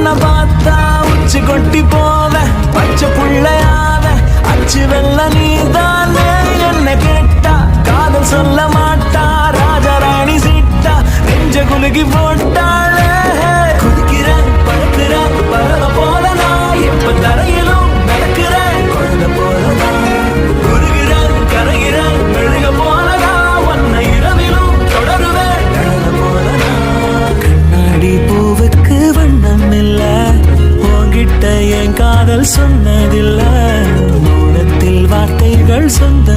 உன்னை பார்த்தா உச்சி கொட்டி போவ பச்சை புள்ளையாவ அச்சு வெள்ள நீதானே என்ன கேட்டா காதல் சொல்ல மாட்டா ராஜாராணி சீட்டா நெஞ்ச குலுக்கி போட்டாளே குதிக்கிறேன் படுக்கிறேன் பறவ போல நான் எப்ப தரையிலும் நடக்கிறேன் குழந்தை போலதான் குருகிறேன் கரைகிறேன் மெழுக போலதா உன்னை இரவிலும் தொடருவேன் கழுத போலதான் கண்ணாடி பூவுக்கு வண்ணம் இல்ல உன்கிட்ட என் காதல் சொன்னதில்ல மௌனத்தில் வார்த்தைகள் சொந்த